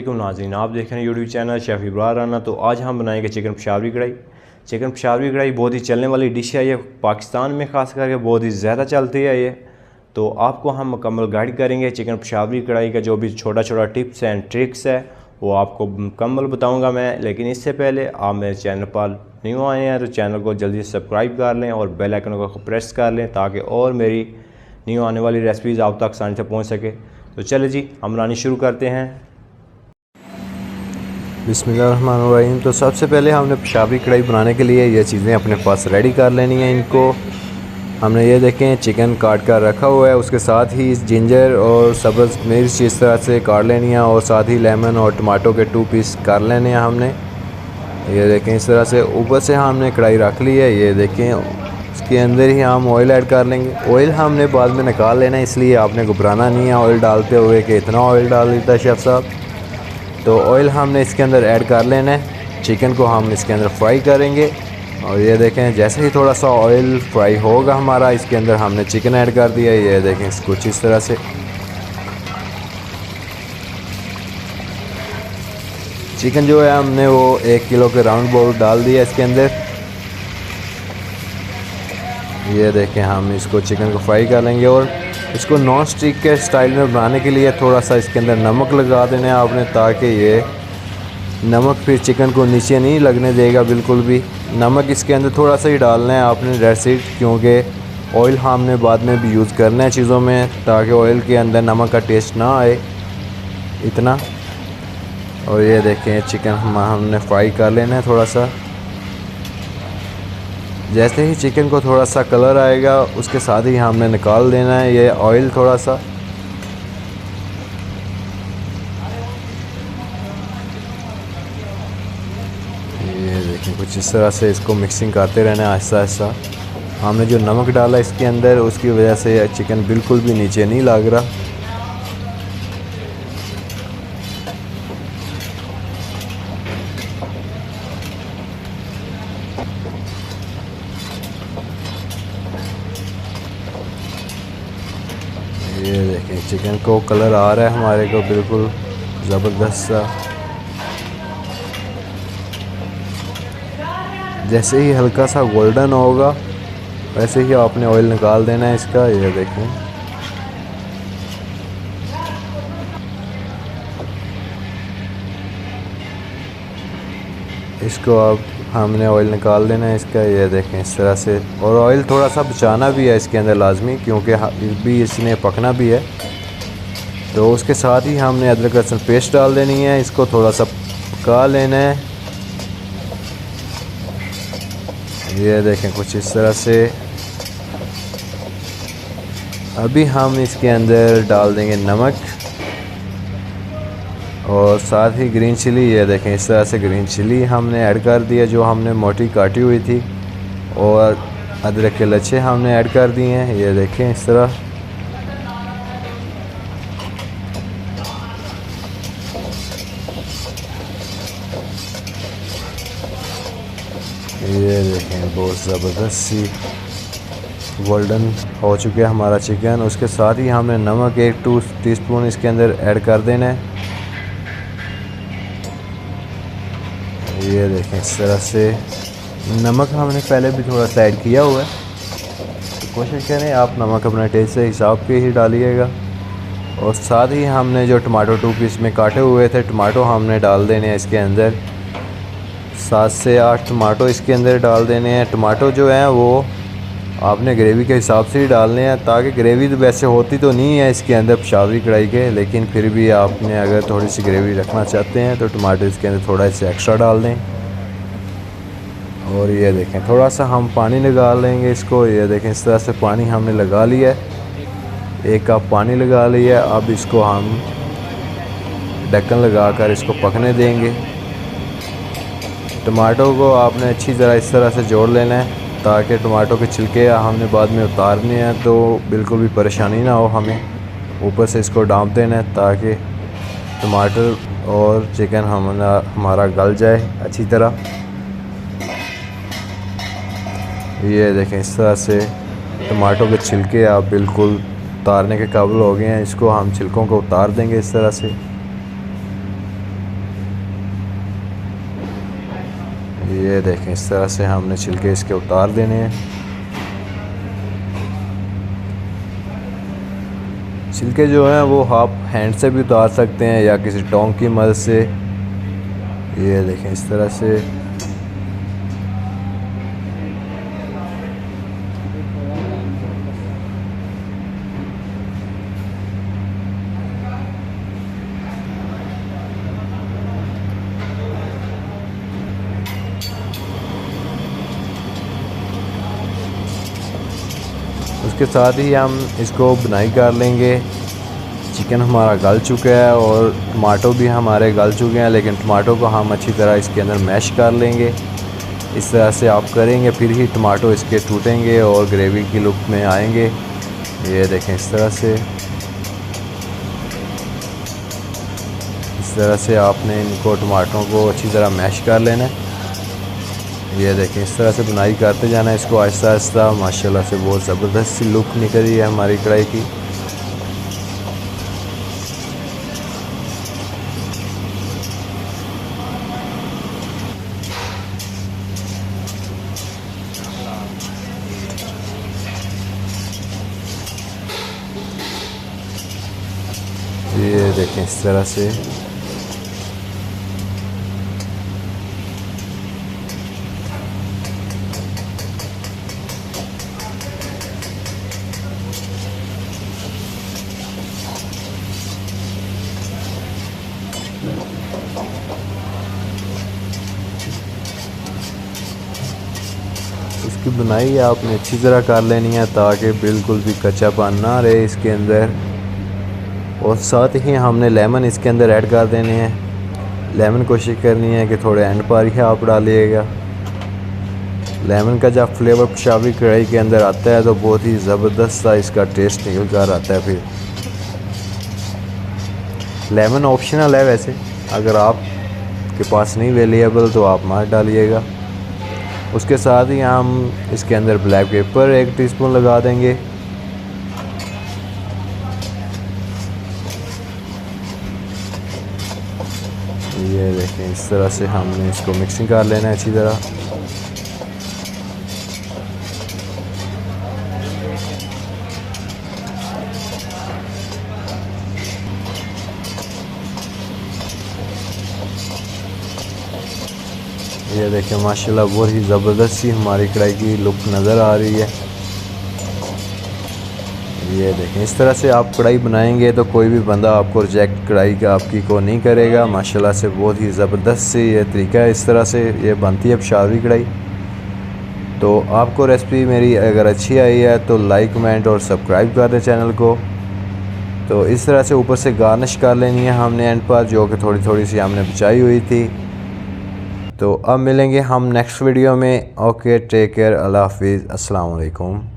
वालेकुम नाज़रीन, आप देख रहे हैं YouTube channel chef Ibrar Rana. तो आज हम बनाएंगे चिकन पेशावरी कढ़ाई। चिकन पेशावरी कढ़ाई बहुत ही चलने वाली डिश है। ये पाकिस्तान में ख़ास करके बहुत ही ज़्यादा चलती है ये। तो आपको हम मुकम्मल गाइड करेंगे चिकन पेशावरी कढ़ाई का, जो भी छोटा छोटा टिप्स एंड ट्रिक्स है वो आपको मुकम्मल बताऊँगा मैं। लेकिन इससे पहले आप मेरे चैनल पर न्यू आए हैं तो चैनल को जल्दी से सब्सक्राइब कर लें और बेल आइकन को प्रेस कर लें ताकि और मेरी न्यू आने वाली रेसिपीज़ आप तक आसानी से पहुँच सके। तो चले जी, हम बनानी शुरू करते हैं। बिस्मिल्लाहिर्रहमानिर्रहीम। तो सबसे पहले हमने पेशावरी कढ़ाई बनाने के लिए ये चीज़ें अपने पास रेडी कर लेनी है। इनको हमने ये देखें चिकन काट कर रखा हुआ है, उसके साथ ही जिंजर और सब्ज़ मिर्च इस तरह से काट लेनी है और साथ ही लेमन और टमाटो के 2 पीस कर लेने हैं हमने। ये देखें इस तरह से ऊपर से हमने कढ़ाई रख ली है। ये देखें उसके अंदर ही हम ऑयल ऐड कर लेंगे। ऑयल हमने बाद में निकाल लेना है, इसलिए आपने घबराना नहीं है ऑयल डालते हुए कि इतना ऑयल डाल देता है शेफ़ साहब। तो ऑयल हमने इसके अंदर ऐड कर लेना है। चिकन को हम इसके अंदर फ्राई करेंगे और ये देखें जैसे ही थोड़ा सा ऑयल फ्राई होगा हमारा, इसके अंदर हमने चिकन ऐड कर दिया। ये देखें कुछ इस तरह से चिकन जो है हमने वो 1 किलो के राउंड बाउल डाल दिया इसके अंदर। ये देखें हम इसको चिकन को फ्राई कर लेंगे और इसको नॉन स्टिक के स्टाइल में बनाने के लिए थोड़ा सा इसके अंदर नमक लगा देना है आपने, ताकि ये नमक फिर चिकन को नीचे नहीं लगने देगा बिल्कुल भी। नमक इसके अंदर थोड़ा सा ही डालना है आपने रेसिड, क्योंकि ऑयल हमने बाद में भी यूज़ करना है चीज़ों में, ताकि ऑयल के अंदर नमक का टेस्ट ना आए इतना। और ये देखें चिकन हमने फ्राई कर लेना है थोड़ा सा। जैसे ही चिकन को थोड़ा सा कलर आएगा उसके साथ ही हमने निकाल देना है ये ऑयल थोड़ा सा। ये देखें कुछ इस तरह से इसको मिक्सिंग करते रहना है आहिस्ता आहिस्ता। हमने जो नमक डाला इसके अंदर उसकी वजह से चिकन बिल्कुल भी नीचे नहीं लग रहा। ये देखें चिकन को कलर आ रहा है हमारे को बिल्कुल ज़बरदस्त सा। जैसे ही हल्का सा गोल्डन होगा वैसे ही आपने ऑयल निकाल देना है इसका। ये देखें इसको अब हमने ऑयल निकाल देना है इसका। ये देखें इस तरह से। और ऑयल थोड़ा सा बचाना भी है इसके अंदर लाजमी, क्योंकि भी इसने पकना भी है। तो उसके साथ ही हमने अदरक लहसुन पेस्ट डाल देनी है, इसको थोड़ा सा पका लेना है। ये देखें कुछ इस तरह से। अभी हम इसके अंदर डाल देंगे नमक और साथ ही ग्रीन चिली। ये देखें इस तरह से ग्रीन चिली हमने ऐड कर दिया जो हमने मोटी काटी हुई थी, और अदरक के लच्छे हमने ऐड कर दिए हैं। ये देखें इस तरह। ये देखें बहुत ज़बरदस्त सी गोल्डन हो चुके हैं हमारा चिकन। उसके साथ ही हमने नमक 1 टीस्पून इसके अंदर ऐड कर देना है। ये देखें इस तरह से। नमक हमने पहले भी थोड़ा सा ऐड किया हुआ है, तो कोशिश करें आप नमक अपने टेस्ट से हिसाब के ही डालिएगा। और साथ ही हमने जो टमाटो 2 पीस में काटे हुए थे टमाटो हमने डाल देने हैं इसके अंदर। 7 से 8 टमाटो इसके अंदर डाल देने हैं। टमाटो जो हैं वो आपने ग्रेवी के हिसाब से ही डालने हैं, ताकि ग्रेवी तो वैसे होती तो नहीं है इसके अंदर पेशावरी कढ़ाई के, लेकिन फिर भी आपने अगर थोड़ी सी ग्रेवी रखना चाहते हैं तो टमाटर इसके अंदर थोड़ा सा एक्स्ट्रा डाल दें। और ये देखें थोड़ा सा हम पानी लगा लेंगे इसको। ये देखें इस तरह से पानी हमने लगा लिया है, 1 कप पानी लगा लिया है। अब इसको हम ढक्कन लगा कर इसको पकने देंगे। टमाटो को आपने अच्छी तरह इस तरह से जोड़ लेना है, ताकि टमाटो के छिलके हमने बाद में उतारने हैं तो बिल्कुल भी परेशानी ना हो हमें। ऊपर से इसको डांप देना है ताकि टमाटर और चिकन हमारा गल जाए अच्छी तरह। ये देखें इस तरह से टमाटो के छिलके आप बिल्कुल उतारने के काबिल हो गए हैं। इसको हम छिलकों को उतार देंगे इस तरह से। ये देखें, इस तरह से हमने छिलके इसके उतार देने हैं। छिलके जो हैं वो आप हैंड से भी उतार सकते हैं या किसी टोंक की मदद से। ये देखें इस तरह से। उसके साथ ही हम इसको बुनाई कर लेंगे। चिकन हमारा गल चुका है और टमाटो भी हमारे गल चुके हैं, लेकिन टमाटो को हम अच्छी तरह इसके अंदर मैश कर लेंगे। इस तरह से आप करेंगे फिर ही टमाटो इसके टूटेंगे और ग्रेवी की लुक में आएंगे। ये देखें इस तरह से। इस तरह से आपने इनको टमाटरों को अच्छी तरह मैश कर लेना है। ये देखें इस तरह से बुनाई करते जाना है इसको आहिस्ता आहिस्ता। माशाल्लाह से बहुत ज़बरदस्त सी लुक निकली है हमारी कढ़ाई की। ये देखें इस तरह से। इसकी बुनाई आपने अच्छी तरह कर लेनी है ताकि बिल्कुल भी कच्चापन ना रहे इसके अंदर। और साथ ही हमने लेमन इसके अंदर ऐड कर देने हैं। लेमन कोशिश करनी है कि थोड़े एंड पर ही आप डालिएगा। लेमन का जब फ्लेवर पेशावरी कढ़ाई के अंदर आता है तो बहुत ही ज़बरदस्त सा इसका टेस्ट निकल कर आता है। फिर लेमन ऑप्शनल है वैसे, अगर आप के पास नहीं अवेलेबल तो आप मत डालिएगा। उसके साथ ही हम इसके अंदर ब्लैक पेपर 1 टीस्पून लगा देंगे। ये देखें इस तरह से हमने इसको मिक्सिंग कर लेना है अच्छी तरह। ये देखें माशाल्लाह बहुत ही ज़बरदस्त सी हमारी कढ़ाई की लुक नज़र आ रही है। ये देखें इस तरह से आप कढ़ाई बनाएंगे तो कोई भी बंदा आपको रिजेक्ट कढ़ाई का आपकी को नहीं करेगा। माशाल्लाह से बहुत ही ज़बरदस्त सी ये तरीका है। इस तरह से ये बनती है पेशावरी कढ़ाई। तो आपको रेसिपी मेरी अगर अच्छी आई है तो लाइक कमेंट और सब्सक्राइब कर दें चैनल को। तो इस तरह से ऊपर से गार्निश कर लेनी है हमने एंड पर, जो कि थोड़ी थोड़ी सी हमने बचाई हुई थी। तो अब मिलेंगे हम नेक्स्ट वीडियो में। ओके, टेक केयर, अल्लाह हाफिज़, अस्सलाम वालेकुम।